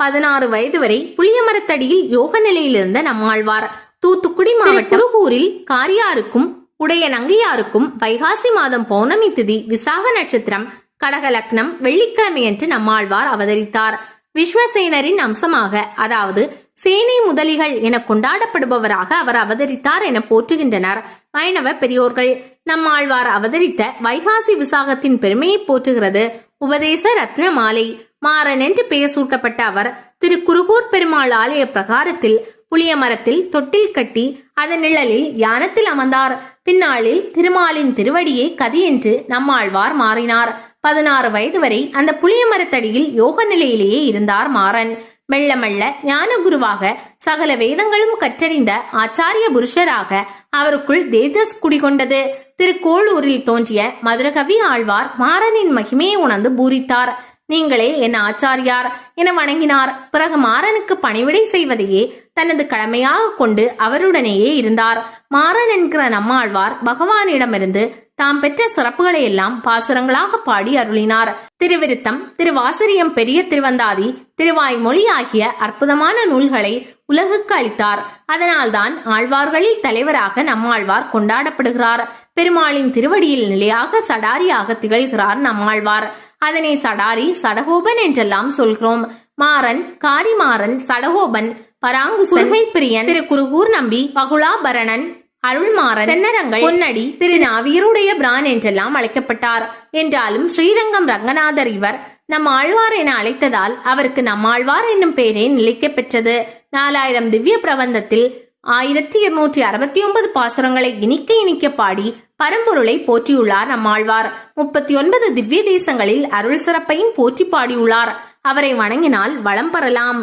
16 வயது வரை புளியமரத்தடியில் யோக நிலையில் இருந்த நம்மாழ்வார் தூத்துக்குடி மாவட்டம் குருகூரில் காரியாருக்கும் உடைய நங்கையாருக்கும் வைகாசி மாதம் பௌர்ணமி திதி விசாக நட்சத்திரம் கடக லக்னம் வெள்ளிக்கிழமையன்று நம்மாழ்வார் அவதரித்தார். விஸ்வசேனரின் அம்சமாக, அதாவது சேனை முதலிகள் என கொண்டாடப்படுபவராக அவர் அவதரித்தார் என போற்றுகின்றனர் வைணவ பெரியோர்கள். நம்மாழ்வார் அவதரித்த வைகாசி விசாகத்தின் பெருமையை போற்றுகிறது உபதேச ரத்ன மாலை. மாறன் என்று பெயர் சூட்டப்பட்ட அவர் திரு குருகூர் பெருமாள் ஆலய பிரகாரத்தில் புளிய மரத்தில் தொட்டில் கட்டி அதன் நிழலில் தியானத்தில் அமர்ந்தார். பின்னாளில் திருமாலின் திருவடியே கதி என்று நம்மாழ்வார் மாறினார். 16 வயது வரை அந்த புளிய மரத்தடியில் யோக நிலையிலேயே இருந்தார் மாறன். மெல்ல மெல்ல ஞான குருவாக சகல வேதங்களும் கற்றறிந்த ஆச்சாரிய புருஷராக அவருக்குள் தேஜஸ் குடிகொண்டது. திருக்கோளூரில் தோன்றிய மதுரகவி ஆழ்வார் மாறனின் மகிமையை உணர்ந்து பூரித்தார். நீங்களே என் ஆச்சாரியார் என வணங்கினார். பிறகு மாறனுக்கு பணிவிடை செய்வதையே தனது கடமையாக கொண்டு அவருடனேயே இருந்தார். மாறன் என்கிற நம்மாழ்வார் பகவானிடமிருந்து தாம் பெற்ற சிறப்புகளை எல்லாம் பாசுரங்களாக பாடி அருளினார். திருவிருத்தம், திருவாசிரியம், பெரிய திருவந்தாதி, திருவாய்மொழி ஆகிய அற்புதமான நூல்களை உலகுக்கு அளித்தார். அதனால்தான் ஆழ்வார்களில் தலைவராக நம்மாழ்வார் கொண்டாடப்படுகிறார். பெருமாளின் திருவடியில் நிலையாக சடாரியாக திகழ்கிறார் நம்மாழ்வார். அதனை சடாரி, சடகோபன் என்றெல்லாம் சொல்கிறோம். மாறன், காரிமாறன், சடகோபன், பராங்குசன், பிரியன், திரு குருகூர் நம்பி, பகுலாபரணன், அருள்மாறன், தென்னரங்கள், பொன்னடி, திருநாவியருடைய பிரான் என்றெல்லாம் அழைக்கப்பட்டார். என்றாலும் ஸ்ரீரங்கம் ரங்கநாதர் இவர் நம் ஆழ்வார் என அழைத்ததால் அவருக்கு நம்மாழ்வார் என்னும் பெயரே நிலைக்க பெற்றது. 4000 திவ்ய பிரபந்தத்தில் 1269 பாசுரங்களை இனிக்க பாடி பரம்பொருளை போற்றியுள்ளார் நம்மாழ்வார். 39 திவ்ய தேசங்களில் அருள் சிறப்பையும் போற்றி பாடியுள்ளார். அவரை வணங்கினால் வளம் பெறலாம்.